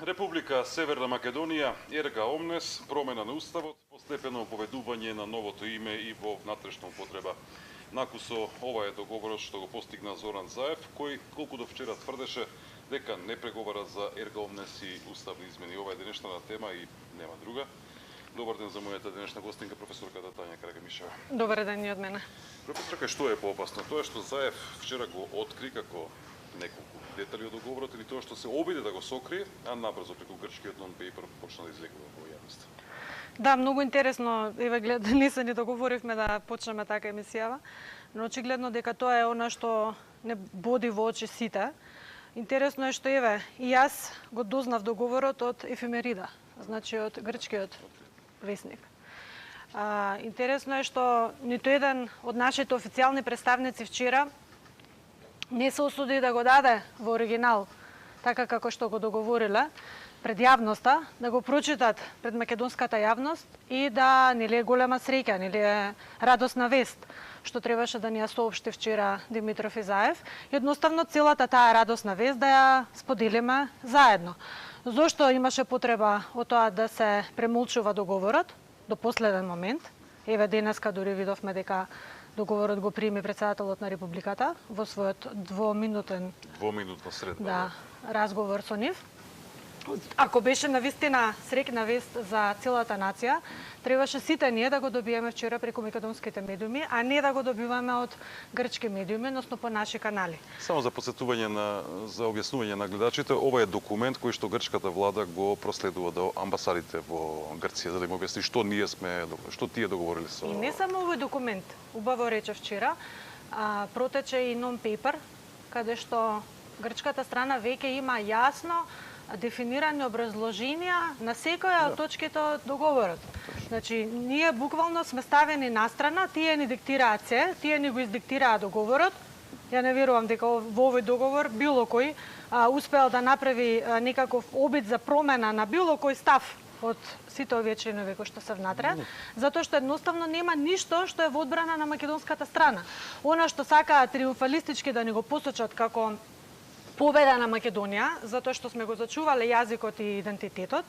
Република Северна Македонија, ерга омнес, промена на уставот, постепено поведување на новото име и во внатрешна употреба. Накусо ова е договорот што го постигна Зоран Заев, кој колку до вчера тврдеше дека не преговара за ерга омнес и уставни измени. Ова е денешната тема и нема друга. Добар ден за мојата денешна гостинка, професорката Тања Крагемишева. Добар ден и од мене. Професорка, што е поопасно? Тоа што Заев вчера го откри како неколку детали од договорот или тоа што се обиде да го сокрие, а набрзо преку грчкиот нон-пейпер почна да излегува во јавноста? Да, многу интересно. Еве глед, не се ни договоривме да почнеме така емисијава, но очигледно дека тоа е она што не боди во очи сите. Интересно е што еве и јас го дознав договорот од ефемерида, значи од грчкиот весник. Интересно е што ниту еден од нашите официјални представници вчера не се осуди да го даде во оригинал, така како што го договориле пред јавноста, да го прочитат пред македонската јавност и да нели е голема среќа, нели е радосна вест, што требаше да ни ја соопшти вчера Димитров и Заев. И едноставно целата таа радосна вест да ја споделиме заедно. Зошто имаше потреба од тоа да се премолчува договорот до последен момент? Еве денеска дури видовме дека договорот го прими претседателот на Републиката во својот двоминутна средба разговор со нив. Ако беше навистина среќна вест за целата нација, требаше сите ние да го добиеме вчера преку македонските медиуми, а не да го добиваме од грчки медиуми, односно по наши канали. Само за подсетување за објаснување на гледачите, ова е документ кој што грчката влада го проследува до амбасадите во Грција, за да им објасни што тие договориле со. И не само овој документ, убаво рече вчера, протече и нон-пейпер, каде што грчката страна веќе има јасно дефинирани образложенија на секоја од точките од договорот. Значи, ние буквално сме ставени настрана, тие ни диктираат се, тие ни го издиктираат договорот. Ја не верувам дека во овој договор било кој успеал да направи некаков обид за промена на било кој став од сите овие членови кои што се внатре, затоа што едноставно нема ништо што е во одбрана на македонската страна. Она што сакаат триумфалистички да ни го посочат како победа на Македонија, затоа што сме го зачувале јазикот и идентитетот.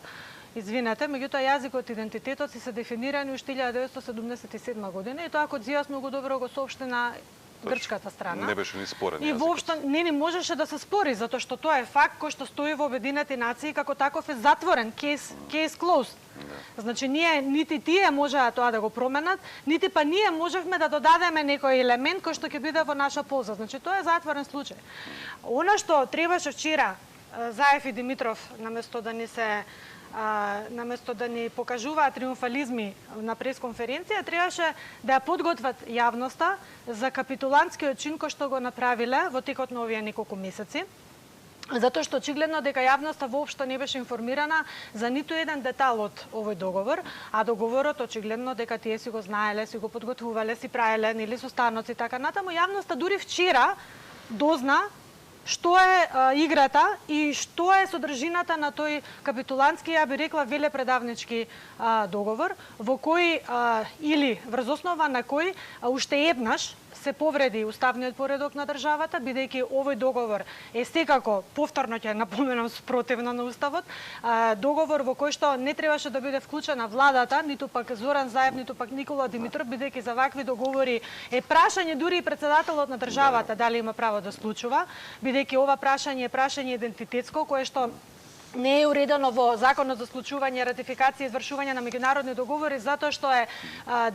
Извинете, меѓутоа јазикот и идентитетот се дефинирани уште 1977 година и тоа кога Зијас многу добро го соопшти на грчката страна. Не беше ни спорен јазикот. И воопшто не можеше да се спори, затоа што тоа е факт кој што стои во Обединените нации како таков е затворен, case closed. Значи, ние нити тие можеа тоа да го променат, нити па ние можевме да додадеме некој елемент кој што ќе биде во наша полза. Значи, тоа е затворен случај. Она што требаше вчера Заев и Димитров, наместо да ни покажуваат триумфализми на пресконференција, требаше да ја подготват јавноста за капитулантскиот чин кој што го направиле во текот на овие неколку месеци. Затоа што очигледно дека јавноста воопшто не беше информирана за ниту еден детал од овој договор, а договорот очигледно дека тие си го знаеле, си го подготвувале, си правеле, нели со станоци така натаму. Јавноста дури вчера дозна што е играта и што е содржината на тој капитулантски, ја би рекла, велепредавнички договор, во кој или врз основа на кој уште еднаш се повреди уставниот поредок на државата, бидејќи овој договор е секако, повторно ќе напоменам, спротивно на уставот, договор во кој што не требаше да биде вклучена владата, ниту пак Зоран Заев, ниту пак Никола Димитров, бидејќи за вакви договори е прашање дури и претседателот на државата дали има право да склучува, бидејќи ова прашање е прашање идентитетско, кое што не е уредено во Законот за склучување, ратификација и извршување на меѓународни договори, затоа што е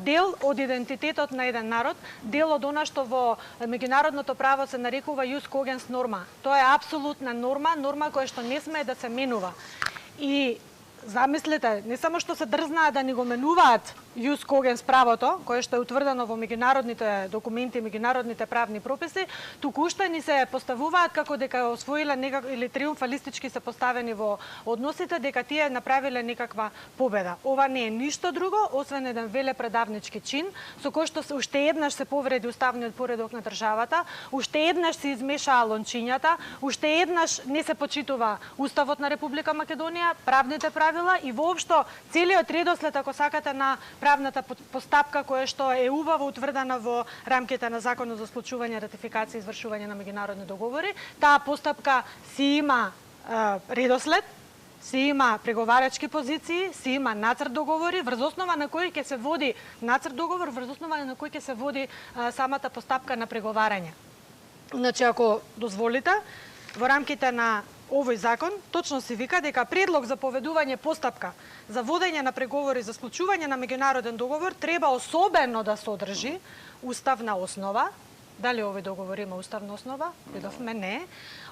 дел од идентитетот на еден народ, дел од она што во меѓународното право се нарекува jus cogens норма. Тоа е апсолутна норма, норма која што не смее да се менува. И замислете, не само што се дрзнаа да ни го менуваат jus cogens правото, кое што е утврдено во меѓународните документи, меѓународните правни прописи, туку уште ни се поставуваат како дека освоиле или триумфалистички се поставени во односите, дека тие направиле некаква победа. Ова не е ништо друго, освен еден велепредавнички чин, со кој што уште еднаш се повреди уставниот поредок на државата, уште еднаш се измешаа лончињата, уште еднаш не се почитува Уставот на Република Македонија, правните правила и воопшто целиот редослед, ако сакате, на правната постапка која што е убаво утврдена во рамките на Законот за склучување, ратификација и извршување на меѓународни договори. Таа постапка си има редослед, си има преговарачки позиции, си има нацрт договори, врз основа на кои ќе се води нацрт договор, врз основа на кои ќе се води самата постапка на преговарање. Значи, ако дозволите, во рамките на овој закон точно се вика дека предлог за поведување постапка за водење на преговори за склучување на меѓународен договор треба особено да содржи уставна основа. Дали овој договор има уставна основа? Видовме не.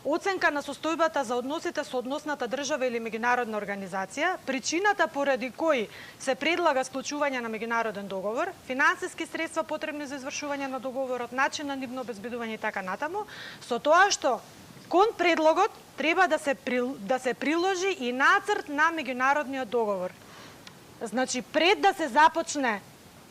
Оценка на состојбата за односите со односната држава или меѓународна организација, причината поради кои се предлага склучување на меѓународен договор, финансиски средства потребни за извршување на договорот, начин на нивно обезбедување и така натаму, со тоа што кон предлогот треба да се приложи и нацрт на меѓународниот договор. Значи, пред да се започне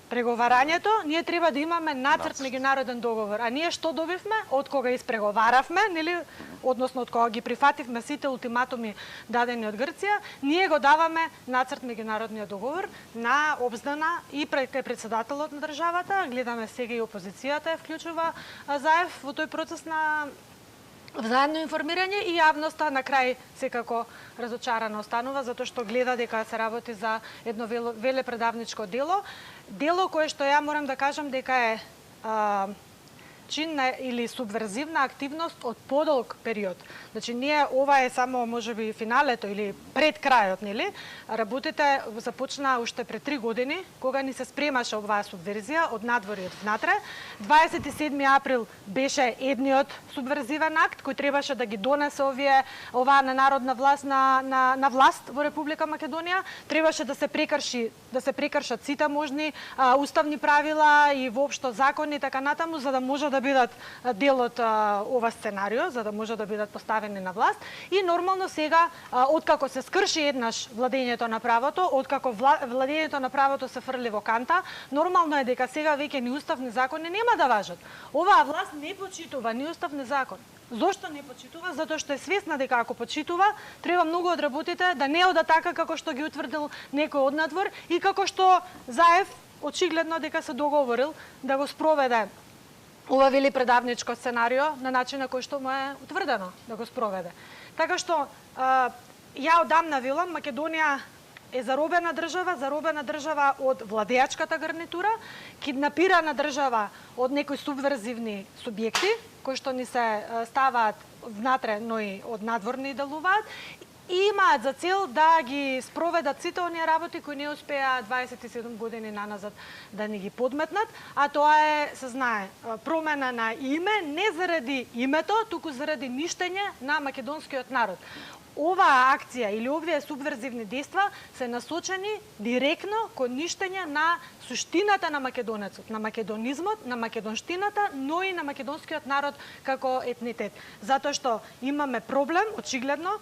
преговарањето, ние треба да имаме нацрт меѓународен договор. А ние што добивме? Од кога испреговаравме, нели, односно од кога ги прифативме сите ултиматуми дадени од Грција, ние го даваме нацрт меѓународниот договор на обздана и кај председателот на државата. Гледаме сега и опозицијата ја вклучува Заев во тој процес на взаемно информирање и јавноста на крај секако разочарана останува затоа што гледа дека се работи за едно велепредавничко дело. Дело кое што ја морам да кажам дека е чинна или субверзивна активност од подолг период. Значи, ние, ова е само, можеби, финалето или пред крајот, нели? Работите започнаа уште пред 3 години, кога ни се спремаше оваа субверзија од надвор и од внатре. 27 април беше едниот субверзивен акт, кој требаше да ги донесе оваа ненародна власт на власт во Република Македонија. Требаше да се прекршат сите можни уставни правила и воопшто закони и така натаму, за да може да бидат дел од ова сценарио, за да може да бидат поставени на власт. И нормално сега, откако се скрши еднаш владењето на правото, откако владењето на правото се фрли во канта, нормално е дека сега веќе ни уставни закони нема да важат. Оваа власт не почитува ни уставни закон. Зошто не почитува? Затоа што е свесна дека ако почитува, треба многу од работите да не одат така како што ги утврдил некој од надвор и како што Заев очигледно дека се договорил да го спроведе ова велепредавничко сценарио на начин на кој што му е утврдено да го спроведе. Така што ја одамна велам, Македонија е заробена држава од владеачката гарнитура, киднапирана држава од некои субверзивни субјекти, кои што ни се ставаат внатре, но и од надвор ни делуваат, и имаат за цел да ги спроведат сите оние работи кои не успеа 27 години наназад да ни ги подметнат, а тоа е, се знае, промена на име, не заради името, туку заради ништење на македонскиот народ. Оваа акција или овие субверзивни дејства се насочени директно кон ништење на суштината на македонецот, на македонизмот, на македонштината, но и на македонскиот народ како етнитет. Затоа што имаме проблем, очигледно,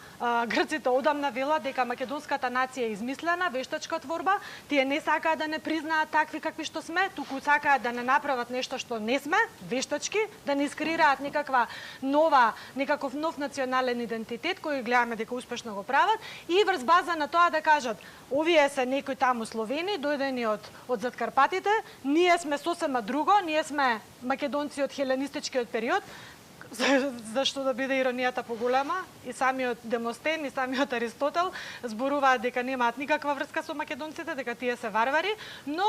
грците одамна велат дека македонската нација е измислена, вештачка творба, тие не сакаат да не признаат такви какви што сме, туку сакаат да не направат нешто што не сме, вештачки, да не искреираат некаков нов национален идентитет кој гледаме дека успешно го прават и врз база на тоа да кажат овие се некои таму Словени, дојдени од зад Карпатите, ние сме сосема друго, ние сме македонци од хеленистичкиот период, зашто да биде иронијата поголема, и самиот Демостен и самиот Аристотел зборуваат дека немаат никаква врска со македонците, дека тие се варвари, но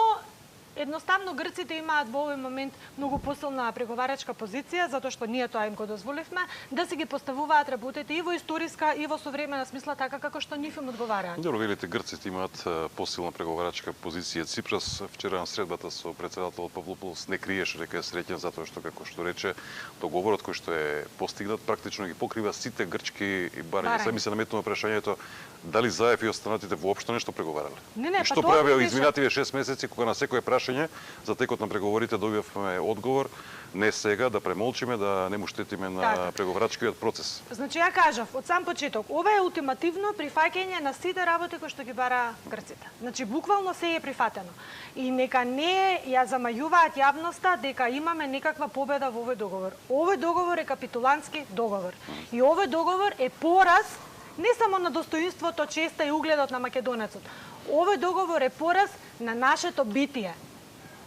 едноставно грците имаат во овој момент многу посилна преговарачка позиција, затоа што ние тоа им го дозволивме, да се ги поставуваат работите и во историска и во современа смисла така како што нив им одговараат. Добро, велите грците имаат посилна преговарачка позиција. Ципрас вчера на средбата со председателот Павлопулос не криеше дека е среќен затоа што, како што рече, договорот кој што е постигнат практично ги покрива сите грчки барања. Сами се наметнува прашањето дали Заев и останатите воопшто нешто преговарале. Не, што правеа изминативе 6 месеци кога на секое прашање за текот на преговорите добивавме одговор, не сега да премолчиме, да не му штетиме на преговарачкиот процес. Значи ја кажав од сам почеток, ова е ултимативно прифаќање на сите работи кои што ги бара грците. Значи буквално се е прифатено. И нека не ја замајуваат јавноста дека имаме некаква победа во овој договор. Овој договор е капитулантски договор. И овој договор е пораз не само на достоинството, честа и угледот на македонецот. Овој договор е пораз на нашето битие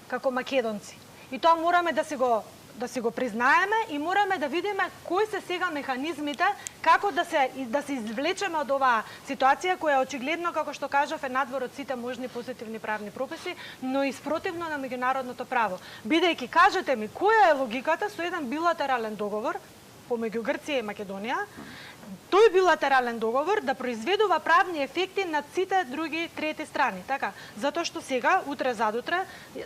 како македонци. И тоа мораме да да си го признаеме и мораме да видиме кои се сега механизмите како да се извлечеме од оваа ситуација која очигледно, како што кажав, е надвор од сите можни позитивни правни прописи, но и спротивно на меѓународното право. Бидејќи, кажете ми, која е логиката со еден билатерален договор помеѓу Грција и Македонија, тој билатерален договор да произведува правни ефекти на сите други трети страни, така? Затоа што сега, утре задутре,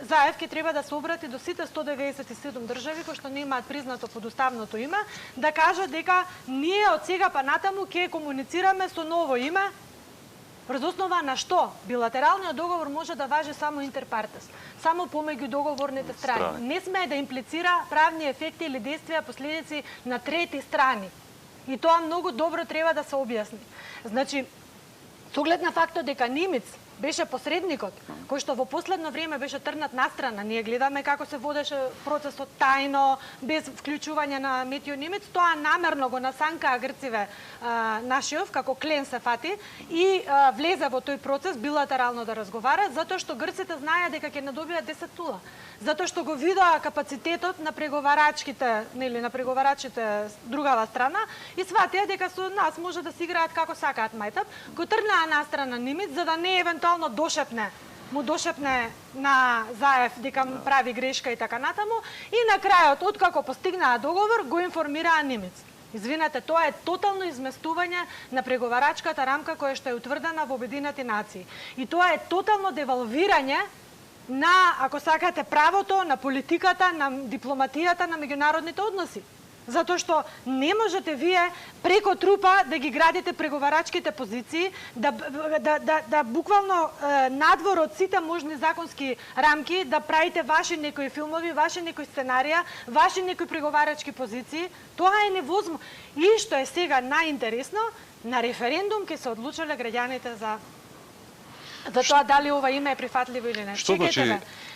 Заев ќе треба да се обрати до сите 197 држави кои што немаат признато под уставното име, да кажат дека ние од сега па натаму ќе комуницираме со ново име. Врз основа на што? Билатералниот договор може да важи само интерпартес, само помеѓу договорните страни. Не смее да имплицира правни ефекти или действија, последици на трети страни. И тоа многу добро треба да се објасни. Значи, со оглед на фактот дека Нимец беше посредникот, кој што во последно време беше трнат настрана. Ние гледаме како се водеше процесот тајно, без вклучување на Метјо Нимец, тоа намерно го насанкаа Грциве Нашиов, како клен се фати, и влезе во тој процес билатерално да разговара, затоа што грците знаеа дека ќе не добијат 10-0. Затоа што го видоа капацитетот на преговарачките, нели, на преговарачите другава страна и сватија дека со нас може да се играат како сакаат мајтап, го трнаа настрана Нимец за да не евентуално му дошепне на Заев дека прави грешка и така натаму, и на крајот, откако постигнаа договор, го информираа Нимец. Извинете, тоа е тотално изместување на преговарачката рамка која што е утврдена во Обединените нации. И тоа е тотално девалвирање на, ако сакате, правото, на политиката, на дипломатијата, на меѓународните односи. Затоа што не можете вие преко трупа да ги градите преговарачките позиции, да буквално надвор од сите можни законски рамки, да правите ваши некои филмови, ваши некои сценарија, ваши некои преговарачки позиции. Тоа е невозможно. И што е сега најинтересно, на референдум ќе се одлучиле граѓаните за тоа дали ова име е прифатливо или не. Што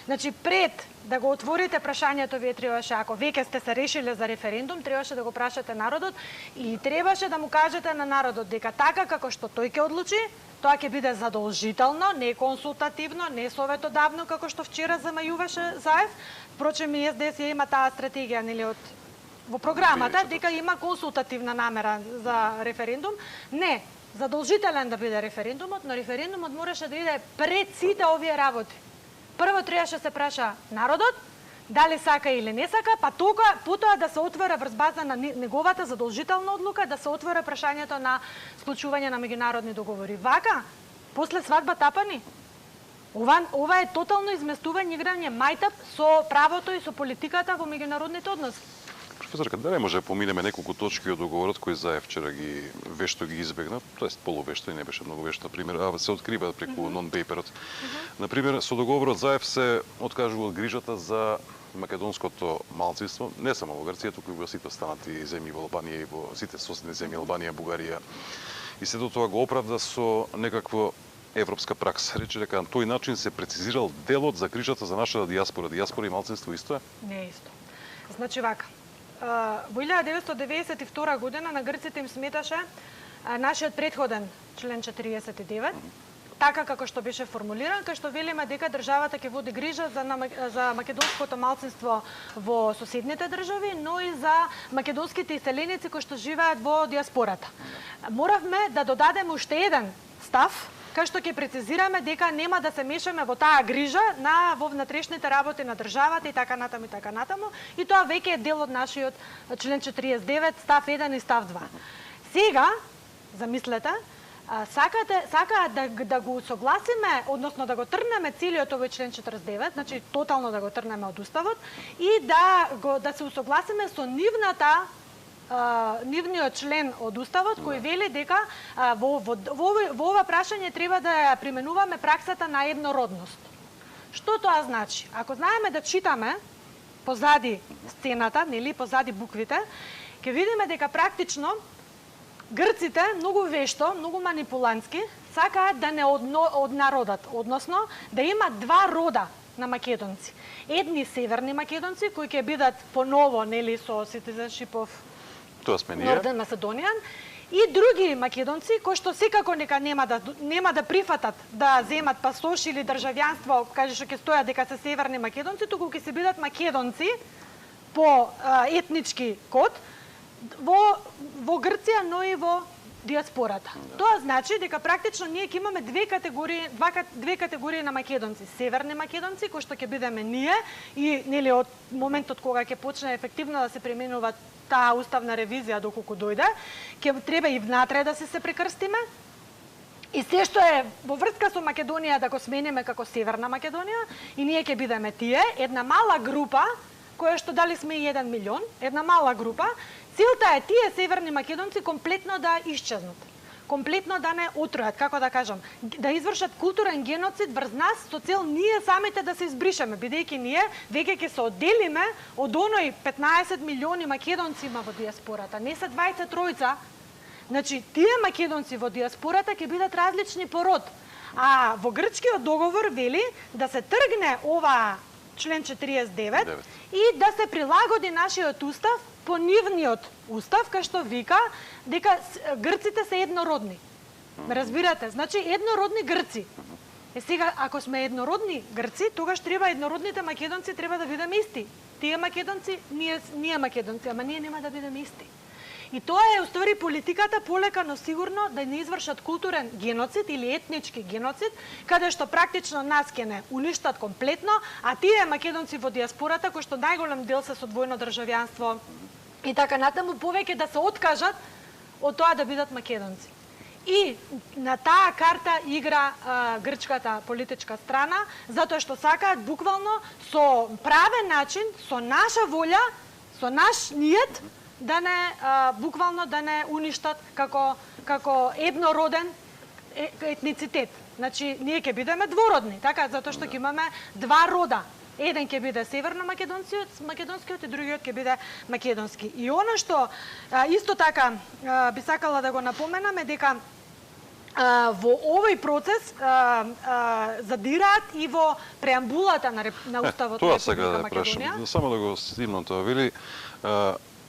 Значи, пред да го отворите прашањето, вие требаше, ако веќе сте се решиле за референдум, требаше да го прашате народот и требаше да му кажете на народот дека така како што тој ќе одлучи, тоа ќе биде задолжително, не консултативно, не советодавно, како што вчера замајуваше Заев. Впрочем, и СДС има таа стратегија, нели, во програмата, дека има консултативна намера за референдум. Не, задолжителен да биде референдумот, но референдумот мораше да иде пред сите овие работи. Прво требаше да се праша народот, дали сака или не сака, па потоа да се отвора врз база на неговата задолжителна одлука, да се отвора прашањето на склучување на меѓународни договори. Вака, после свадба тапани. Ова е тотално изместување, играње мајтап со правото и со политиката во меѓународните односи. Професорка, дали може да поминеме неколку точки од договорот кој Заев вчера вешто ги избегна, тоест полувешто и не беше многу вешто, например, а се открива преку нон-пейперот. Например, со договорот Заев се откажува од грижата за македонското малцинство, не само во Грција, туку и во сите останати земји во Албанија и во сите соседни земји Албанија, Бугарија. И сето тоа го оправда со некакво европска пракса. Рече дека на тој начин се прецизирал делот за грижата за нашата диаспора. Диаспора и малцинство исто е? Не е исто. Значи вака, во 1992 година на грците им сметаше нашиот предходен член 49, така како што беше формулиран, кај што велиме дека државата ќе води грижа за македонското малцинство во соседните држави, но и за македонските иселеници кои што живеат во диаспората. Моравме да додадеме уште еден став, кај што ќе прецизираме дека нема да се мешаме во таа грижа во внатрешните работи на државата и така натаму, и тоа веќе е дел од нашиот член 49, став 1 и став 2. Сега, замислете, сакаат да го согласиме, односно да го трнеме целиот овој член 49, значи тотално да го трнеме од Уставот и да се усогласиме со нивниот член од Уставот кој вели дека во ова прашање треба да ја применуваме праксата на еднородност. Што тоа значи? Ако знаеме да читаме позади сцената, нели, позади буквите, ќе видиме дека практично грците многу вешто, многу манипулантски сакаат да не однародат, односно да има два рода на македонци. Едни северни македонци кои ќе бидат поново, нели, со citizenship of Northern Macedonian, и други македонци кои што секако нема да прифатат да земат пасош или државјанство, каже што ќе стојат дека се северни македонци, туку ќе се бидат македонци по етнички код во Грција, но и во диаспората. Тоа значи дека практично ние ќе имаме две категории на македонци. Северни македонци, кои што ќе бидеме ние и нели од моментот кога ќе почне ефективно да се применува таа уставна ревизија доколку дојде, ќе треба и внатре да се прекрстиме. И се што е во врска со Македонија да го смениме како Северна Македонија и ние ќе бидеме тие, една мала група која што дали сме и 1 милион, една мала група. Целта е тие северни македонци комплетно да исчезнат. Комплетно да не отројат, како да кажам, да извршат културен геноцид врз нас со цел ние самите да се избришеме, бидејќи ние веќе ќе се одделиме од оној 15 милиони македонци има во диаспората, не се 23. Значи, тие македонци во диаспората ќе бидат различни по род. А во грчкиот договор вели да се тргне ова член 49 и да се прилагоди нашиот устав по нивниот устав, кај што вика дека грците се еднородни. Разбирате? Значи, еднородни грци. Сега, ако сме еднородни грци, тогаш треба еднородните македонци треба да бидеме исти. Тие македонци, ние македонци, ама ние нема да бидеме исти. И тоа е, уствари, политиката полека, но сигурно да не извршат културен геноцид или етнички геноцид, каде што практично нас ќе не уништат комплетно, а тие македонци во диаспората, кои што најголем дел се со двојно државјанство и така натаму, повеќе да се откажат од тоа да бидат македонци. И на таа карта игра грчката политичка страна, затоа што сакаат буквално со правен начин, со наша волја, со наш ниет, да не буквално да не уништат како еднороден етницитет. Значи ние ќе бидеме двородни, така, затоа што ќе имаме два рода. Еден ќе биде северно-македонскиот и другиот ќе биде македонски. И она што исто така би сакала да го напоменам е дека во овој процес задираат и во преамбулата на Уставот на Република Македонија. Само да го стимнам тоа, вели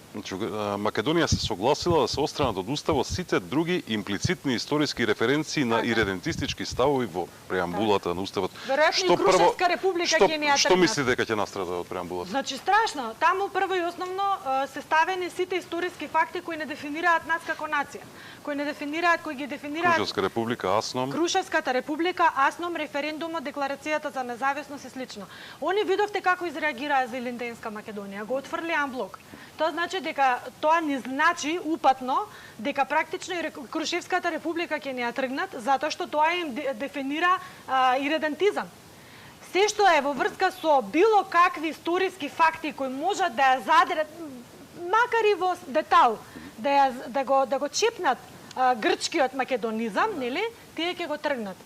Македонија се согласила да се отстранат од Уставот сите други имплицитни историски референции на иредентистички ставови во преамбулата на Уставот. Веројатно и Крушевска република ќе ни ја тргнат. Што мислите дека ќе настрада од преамбулата? Значи страшно. Таму прво и основно се ставени сите историски факти кои не дефинираат нас како нација, кои ги дефинираат Крушевска република, АСНОМ. Крушевската република, АСНОМ, референдумот, декларацијата за независност и слично. Они видовте како изреагираа за Илинденска Македонија, го отфрли анблок. Тоа значи дека тоа не значи упатно дека практично и Крушевската република ќе ни ја тргнат затоа што тоа им дефинира иредентизам. Се што е во врска со било какви историски факти кои можат да ја задерат, макар и во детал, да го чепнат грчкиот македонизам, нели, тие ќе го тргнат.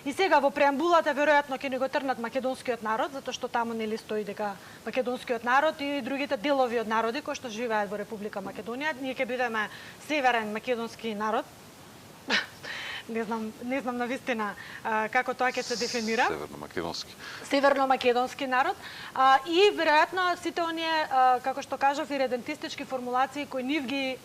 И сега во преамбулата веројатно ќе ни го тргнат македонскиот народ, затоа што таму нели стои дека македонскиот народ и другите делови од народи кои што живеат во Република Македонија, ние ќе бидеме северен македонски народ. Не знам на вистина како тоа ќе се дефинира. Северно-македонски народ. И веројатно сите оние, како што кажав, иредентистички формулации кои нив ги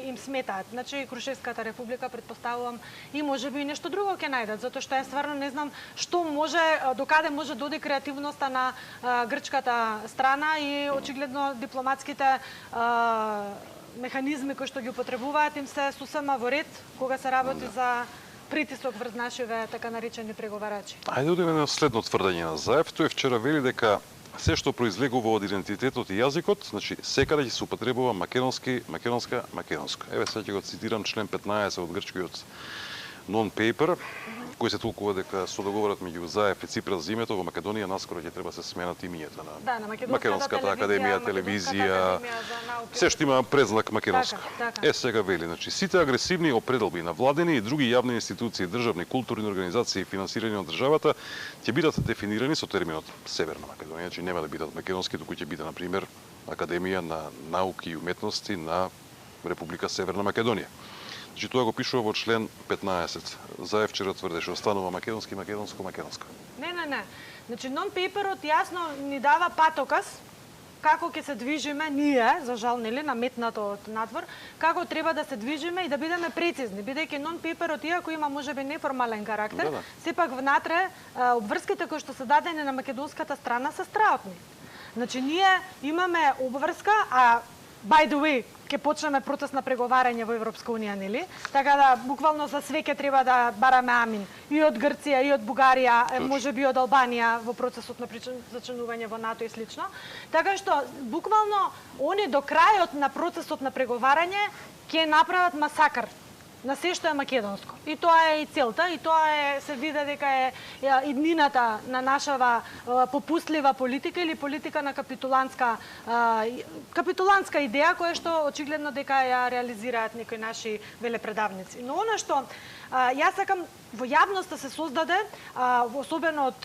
им сметаат. Значи Крушевската република претпоставувам и можеби и нешто друго ќе најдат, затоа што ја стварно не знам што може, докаде може да оди креативноста на грчката страна и очигледно дипломатските механизми кои што ги употребуваат им се сосема во ред кога се работи за притисок врз нашиве така наречени преговарачи. Ајде одиме на следно тврдење на Заев. Тој вчера вели дека се што произлегува од идентитетот и јазикот, значи секаде ќе се употребува македонско. Еве сега ќе го цитирам член 15 од грчкиот non-paper, кој се толкува дека со договорот меѓу Заев и Ципрас за името во Македонија наскоро ќе треба се сменат имињата на Македонската академија, телевизија, се што има предзнак македонско. Сега вели, значи сите агресивни определби на владени и други јавни институции, државни, културни организации финансирани од државата ќе бидат дефинирани со терминот Северна Македонија, значи нема да бидат македонски, туку ќе биде на пример Академија на науки и уметности на Република Северна Македонија. Значи тоа го пишува во член 15. Заев вчера тврдеше останува македонско. Не. Значи non-paperот јасно ни дава патоказ како ќе се движиме ние, за жал нели наметнато од надвор, како треба да се движиме и да бидеме прецизни, бидејќи non-paperот иако има можеби неформален карактер, сепак внатре обврските кои што се дадени на македонската страна се страотни. Значи ние имаме обврска, а by the way, ќе почнеме процес на преговарање во Европска унија, нели? Така да буквално за све ќе треба да бараме амин. И од Грција, и од Бугарија, можеби од Албанија во процесот на зачленување во НАТО и слично. Така што буквално они до крајот на процесот на преговарање ќе направат масакар на се што е македонско. И тоа е и целта, и тоа е, се види дека е иднината на нашава попустлива политика или политика на капитулантска идеја, која што очигледно дека ја реализираат некои наши велепредавници. Но она што јас сакам во јавноста се создаде, особено од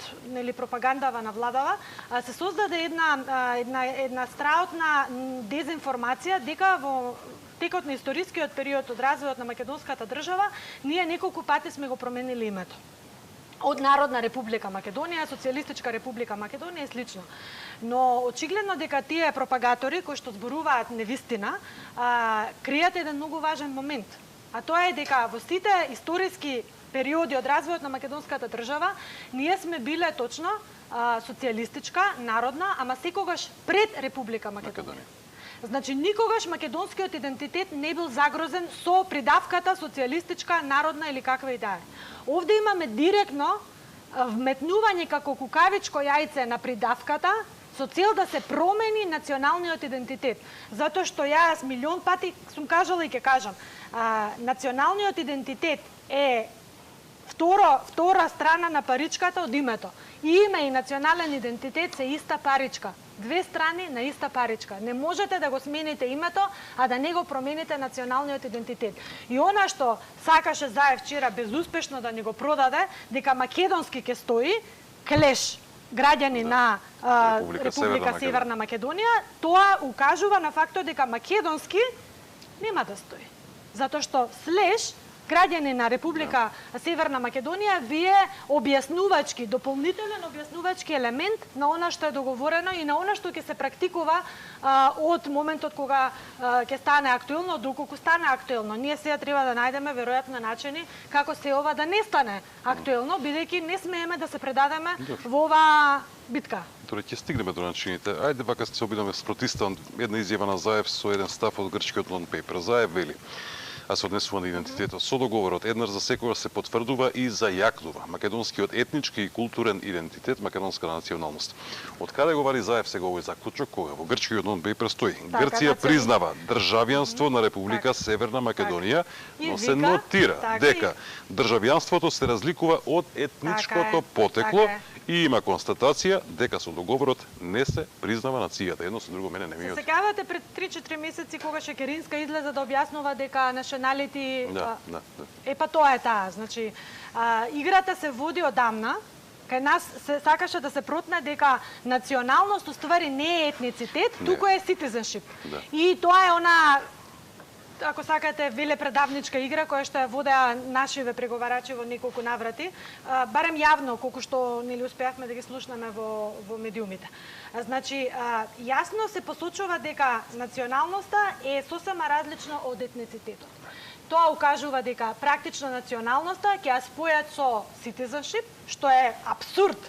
пропагандава на владава, се создаде една страутна дезинформација дека во текот на историскиот период од развојот на македонската држава, ние неколку пати сме го променили името. Од Народна република Македонија, Социјалистичка република Македонија и слично. Но очигледно дека тие пропагатори кои што зборуваат невистина, кријат еден многу важен момент. А тоа е дека во сите историски периоди од развојот на македонската држава, ние сме биле точно социјалистичка, народна, ама секогаш пред Република Македонија. Значи, никогаш македонскиот идентитет не бил загрозен со придавката социјалистичка, народна или каква и да е. Овде имаме директно вметнување како кукавичко јајце на придавката со цел да се промени националниот идентитет. Затоа што јас милион пати сум кажала и ќе кажам, националниот идентитет е втора страна на паричката од името. И име и национален идентитет се иста паричка. Две страни на иста паричка. Не можете да го смените името, а да не го промените националниот идентитет. И она што сакаше Заев вчера безуспешно да ни го продаде, дека македонски ќе стои, клеш граѓани на Република Северна Македонија, тоа укажува на фактот дека македонски нема да стои. Затоа што слеш граѓани на Република Северна Македонија вие објаснувачки, дополнителен објаснувачки елемент на она што е договорено и на она што ќе се практикува од моментот кога ќе стане актуелно, доколку стане актуелно. Ние сега треба да најдеме веројатно начини како се ова да не стане актуелно, бидејќи не смееме да се предадеме во оваа битка. Торе ќе стигнеме до начините. Ајде вака се обидаме спротивствам една изјава на Заев со еден став од грчкиот non-paper. Заев вели: а се однесува на идентитетот. Со договорот еднаш за секогаш се потврдува и зајакнува македонскиот етнички и културен идентитет, македонска националност. Од каде го вади Заев сега овој заклучок кога во грчкиот non-paper стои: Грција признава државјанство на Република Северна Македонија, но се нотира дека државјанството се разликува од етничкото потекло и има констатација дека со договорот не се признава нацијата. Едно со друго мене не ми оди. Се сеќавате пред 3-4 месеци кога Шекеринска излезе да објаснува дека националити па тоа е таа. Значи, играта се води одамна. Кај нас се сакаше да се протне дека националност уствари не е етницитет, туку е citizenship. И тоа е она, ако сакате, велепредавничка игра која што ја водеа нашиве преговарачи во неколку наврати, барем јавно, колку што нели успеавме да ги слушнеме во медиумите. Значи, јасно се посочува дека националноста е сосема различна од етницитетот. Тоа укажува дека практично националноста ќе ја спојат со citizenship, што е апсурд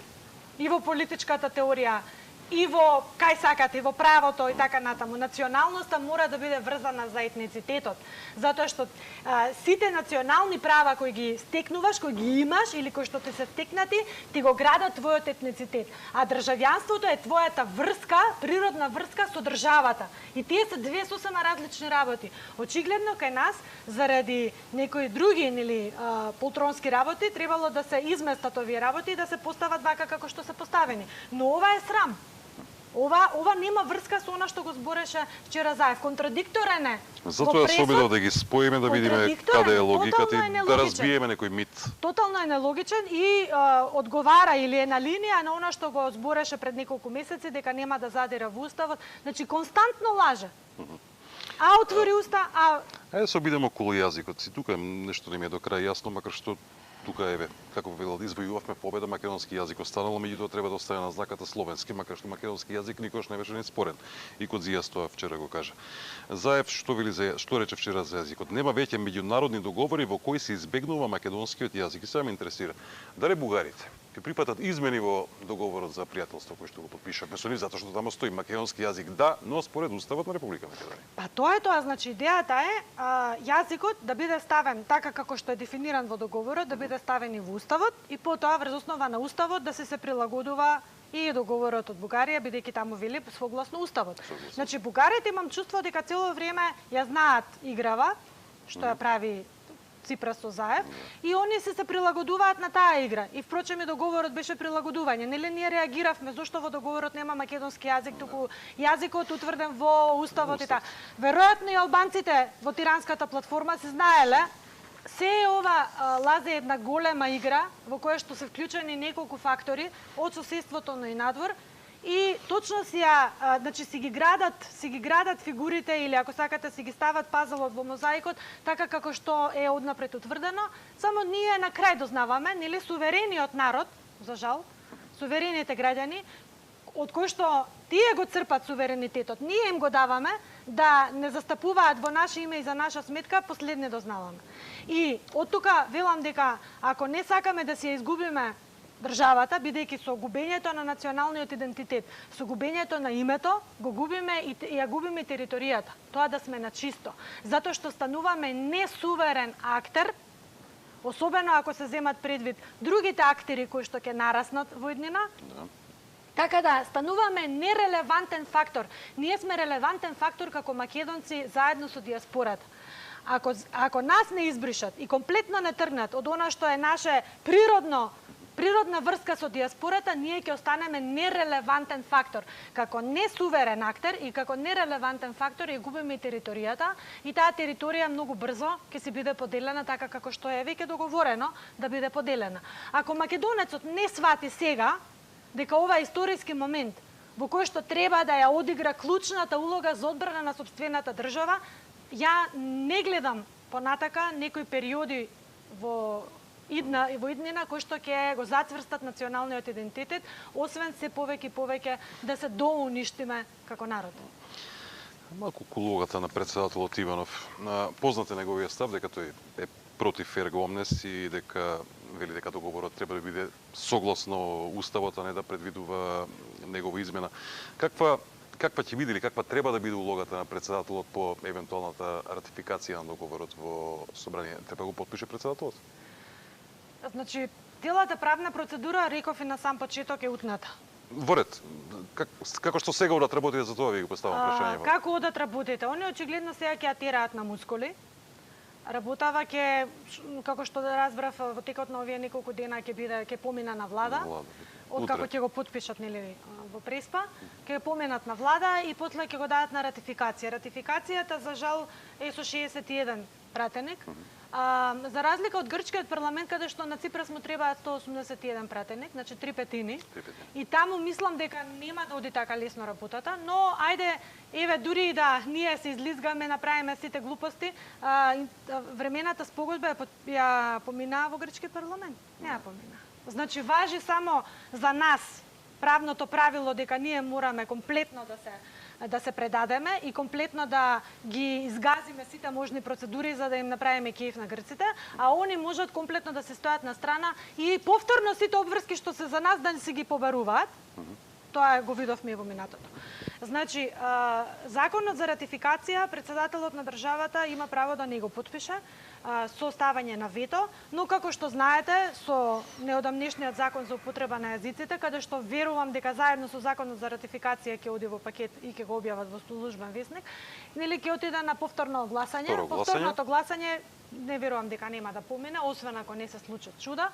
и во политичката теорија, и во кај сакате, и во правото и така натаму. Националноста мора да биде врзана за етницитетот, затоа што сите национални права кои ги стекнуваш, кои ги имаш или кои што ти се стекнати, ти го градат твојот етницитет. А државјанството е твојата врска, природна врска со државата. И тие се две сосема различни работи. Очигледно кај нас, заради некои други полтронски работи, требало да се изместат овие работи и да се постават вака како што се поставени. Но ова е срам. Ова нема врска со она што го збореше вчера Заев. Контрадикторен е. Затоа се обидов да ги споиме, да видиме каде е логиката и да разбиеме некој мит. Totално е нелогичен и одговара или е на линија на она што го збореше пред неколку месеци дека нема да задира во уставот. Значи константно лаже. А отвори уста, Ајде се обидеме околу јазикот. Си тука нешто не ми е до крај јасно, макар што тука еве, како велат, извојувавме победа, македонски јазик останало, меѓутоа треба да остане на знаката словенски, макар што македонски јазик никош не беше ни спорен. И Кодзијас тоа вчера го кажа. Заев што рече вчера за јазикот? Нема веќе меѓународни договори во кои се избегнува македонскиот јазик. И сега ме интересира, дали бугарите ќе припатат измени во договорот за пријателство кој што го потпишавме со нив, затоа што таму стои македонски јазик да, но според уставот на Република Македонија. Па тоа е тоа, значи идејата е јазикот да биде ставен така како што е дефиниран во договорот, да биде ставен и во уставот и потоа врз основа на уставот да се прилагодува и договорот од Бугарија, бидејќи таму вели согласно уставот. Значи бугарите имам чувство дека цело време ја знаат играва што ја прави Ципрас со Заев и они се прилагодуваат на таа игра. И впрочем и договорот беше прилагодување. Нели ние реагиравме зошто во договорот нема македонски јазик, туку јазикот утврден во уставот и така. Веројатно и албанците во Тиранската платформа се знаеле се ова лазе една голема игра во која што се вклучени неколку фактори од соседството, но и надвор. И точно значи си ги градат фигурите или ако сакате си ги стават пазалот во мозаикот така како што е однапред утврдено, само ние на крај дознаваме, нели суверениот народ, за жал, суверените граѓани од кои што тие го црпат суверенитетот, ние им го даваме да не застапуваат во наше име и за наша сметка, последне дознаваме. И од тука велам дека ако не сакаме да си ја изгубиме државата, бидејќи со губењето на националниот идентитет, со губењето на името, го губиме и ја губиме територијата. Тоа да сме на чисто. Затоа што стануваме несуверен актер, особено ако се земат предвид другите актери кои што ќе нараснат во иднина. Така да, стануваме нерелевантен фактор. Ние сме релевантен фактор како македонци заедно со диаспората. Ако нас не избришат и комплетно не тргнат од она што е наше природна врска со диаспората, ние ќе останеме нерелевантен фактор. Како несуверен актер и како нерелевантен фактор ја губиме територијата и таа територија многу брзо ќе се биде поделена така како што е веќе договорено да биде поделена. Ако македонецот не свати сега дека ова е историски момент во кој што треба да ја одигра клучната улога за одбрана на сопствената држава, ја не гледам понатака некои периоди во иднина кој што ќе го зацврстат националниот идентитет, освен се повеќе и повеќе да се доуништиме како народ. Малку улогата на претседателот Иванов. Познат е неговиот став дека тој е против ерго омнес и дека вели дека договорот треба да биде согласно уставот, а не да предвидува негова измена. Каква ќе биде или каква треба да биде улогата на претседателот по евентуалната ратификација на договорот во собрание? Треба го потпише претседателот? Значи, целата правна процедура, реков и на сам почеток, е утната. Во ред. Како што сега одат работите, за тоа ви го поставам прашање. Како одат работите? Они очигледно сега ќе ја тераат на мускули. Работава ќе, како што да разбрав, во текот на овие неколку дена ќе помина на влада. Откако ќе го потпишат нели во Преспа, ќе поминат на влада и после ќе го дадат на ратификација. Ратификацијата за жал е со 61 пратеник. За разлика од грчкиот парламент, каде што на Ципрас му требаат 181 пратеник, значи 3/5. И таму мислам дека нема да оди така лесно работата, но ајде, еве, дури и да ние се излизгаме, направиме сите глупости, времената спогодба ја поминаа во грчки парламент. Не ја помина. Значи, важи само за нас правното правило дека ние мораме комплетно да се предадеме и комплетно да ги изгазиме сите можни процедури за да им направиме кејф на грците, а они можат комплетно да се стојат на страна и повторно сите обврски што се за нас да се ги побаруваат. Тоа го видовме и во минатото. Значи, законот за ратификација, претседателот на државата има право да не го потпише со ставање на вето, но како што знаете, со неодамнешниот закон за употреба на јазиците, каде што верувам дека заедно со законот за ратификација ќе оди во пакет и ќе го објават во службен весник, нели ќе отиде на повторно гласање. Повторното гласање не верувам дека нема да помине, освен ако не се случат чуда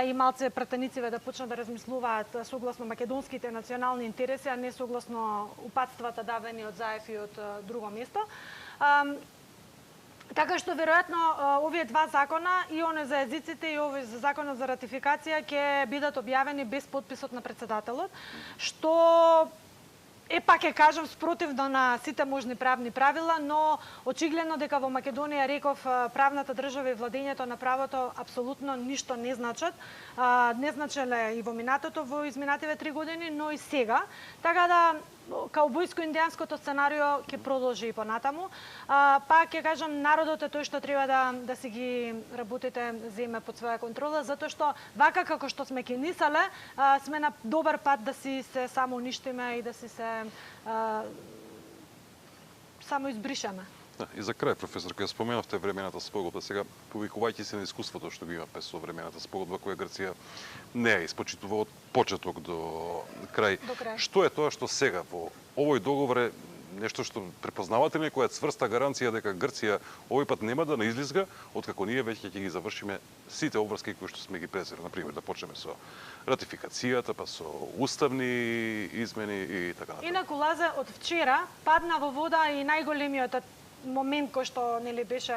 и малце пратенициве да почнат да размислуваат согласно македонските национални интереси, а не согласно упатствата давени од Заев и од друго место. Така што веројатно овие два закона, и оној за јазиците и овој за законот за ратификација, ќе бидат објавени без подписот на претседателот, што пак ќе кажам спротивно на сите можни правни правила, но очигледно дека во Македонија, реков, правната држава и владењето на правото апсолутно ништо не значат. Не значеле и во минатото, во изминативе 3 години, но и сега. Така да каубојско-индијанското сценарио ќе продолжи и понатаму. Па ќе кажам, народот е тој што треба да си ги работите земе под своја контрола, затоа што вака како што сме ќе нисале, сме на добар пат да си се само уништиме и да си се само избришеме. Да, и за крај, професор, кога споменавте времената спогодба, сега повикувајќи се на искуството што го имаме со времената спогодба, која Грција не ја испочитува од почеток до крај. Што е тоа што сега во овој договор е нешто што препознавате ли некоја цврста гаранција дека Грција овој пат нема да не излизга, откако ние веќе ќе ги завршиме сите обврски кои што сме ги презели, например да почнеме со ратификацијата, па со уставни измени и така натаму. Инаку, Лазе, од вчера падна во вода и најголемиот момент кој што нели беше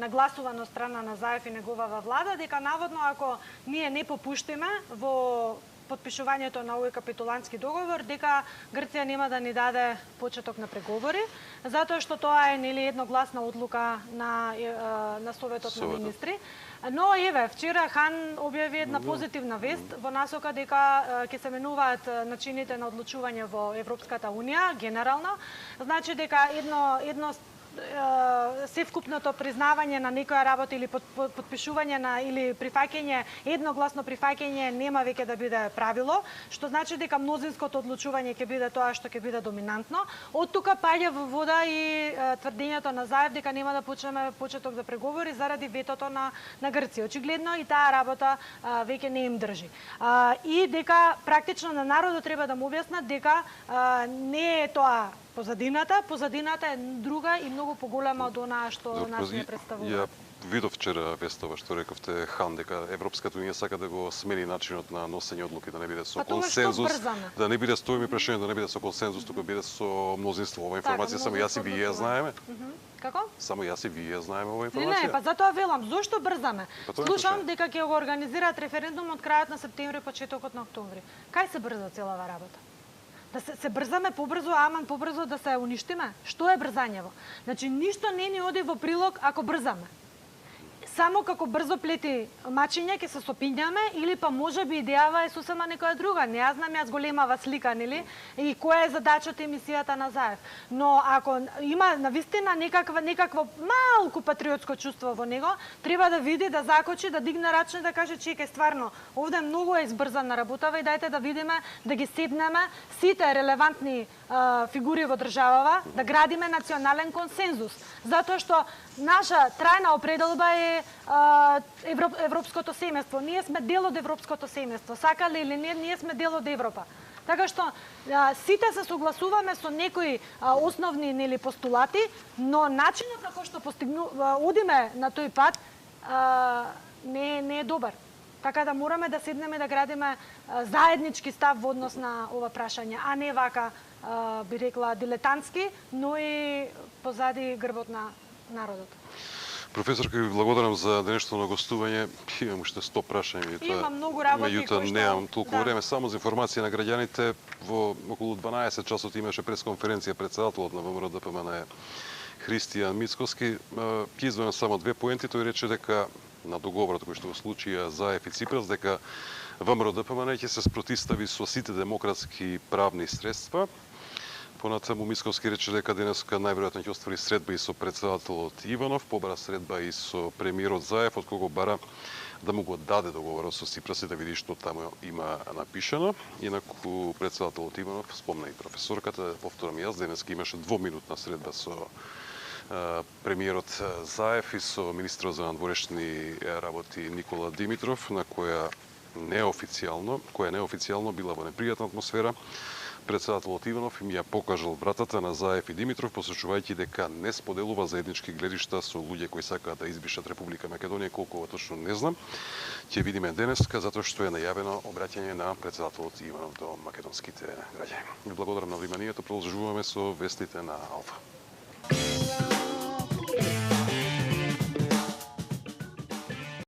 нагласуван од страна на Заев и неговава влада, дека наводно ако ние не попуштиме во потпишувањето на овој капитулантски договор, дека Грција нема да ни даде почеток на преговори, затоа што тоа е нели едногласна одлука на Советот на министри. Но еве, вчера Хан објави една позитивна вест во насока дека ќе се менуваат начините на одлучување во Европската унија генерално. Значи дека едно севкупното признавање на некоја работа или потпишување на или прифаќање, едногласно прифаќање нема веќе да биде правило, што значи дека мнозинското одлучување ќе биде тоа што ќе биде доминантно. Од тука паѓа во вода и тврдењето на Заев дека нема да почнеме почеток за преговори заради ветото на Грција. Очигледно и таа работа веќе не им држи. И дека практично на народот треба да му објаснат дека не е тоа позадината е друга и многу поголема од онаа што нас не представува. Ја видов вчера вестова што рековте Хан дека Европската унија сака да го смени начинот на носење одлуки, да не биде со консензус, да не биде стојми прашање, да не биде со консензус, туку биде со мнозинство. Ова информација само јас и вие ја знаеме. Како? Само јас и вие знаеме ова информација. Не, па затоа велам, зошто брзаме? Слушам дека ќе го организираат референдум од крајот на септември, почетокот на октомври. Кај се брза целава работа? Да се брзаме побрзо, аман побрзо да се уништиме? Што е брзањево? Значи, ништо не ни оди во прилог ако брзаме. Само како брзо плети мачиња ќе се сопињаме или па можеби идејава е сосема некоја друга. Не ја знам јас големава слика, нели? И која е задачата и мисијата на Заев. Но ако има навистина некакво малку патриотско чувство во него, треба да види, да закочи, да дигне рачно и да каже чекај стварно, овде многу е избрзана работава и дајте да видиме, да ги седнеме сите релевантни фигури во државава, да градиме национален консензус. Затоа што наша трајна определба е европското семејство. Ние сме дел од европското семејство. Сакали или не, ние сме дел од Европа. Така што сите се согласуваме со некои основни нели постулати, но начинот на кој што одиме на тој пат не е добар. Така да мораме да седнеме да градиме заеднички став во однос на ова прашање, а не вака би рекла дилетантски, но и позади грбот на народот. Професорка, ви благодарам за денешното на гостување. Имам уште 100 прашања. Има многу работи. Меѓутоа немам толку време. Само за информација на граѓаните, во околу 12 часот имаше пресконференција председателот на ВМРО-ДПМН Христијан Мицкоски. Ќе изведам само две поенти. Тој рече дека на договорот кој што го случија Заев и Ципрас, дека ВМРО-ДПМН ќе се спротистави со сите демократски правни средства. Понатаму Мицкоски рече дека денеска најверојатно ќе оствари средба и со председателот Иванов, побара средба и со премиерот Заев, од кого бара да му го даде договорот со Ципрас и да види што таму има напишано. Инаку председателот Иванов, спомна и професорката, повторам јас, денеска имаше двоминутна средба со премиерот Заев и со министрот за надворешни работи Никола Димитров, на која неофицијално била во непријатна атмосфера. Председателот Иванов им ја покажал вратата на Заев и Димитров, посочувајќи дека не споделува заеднички гледишта со луѓе кои сакаат да избишат Република Македонија, колку точно не знам. Ќе видиме денеска, затоа што е најавено обраќање на председателот Иванов до македонските граѓани. Ви благодарам на вниманието, продолжуваме со вестите на Алфа.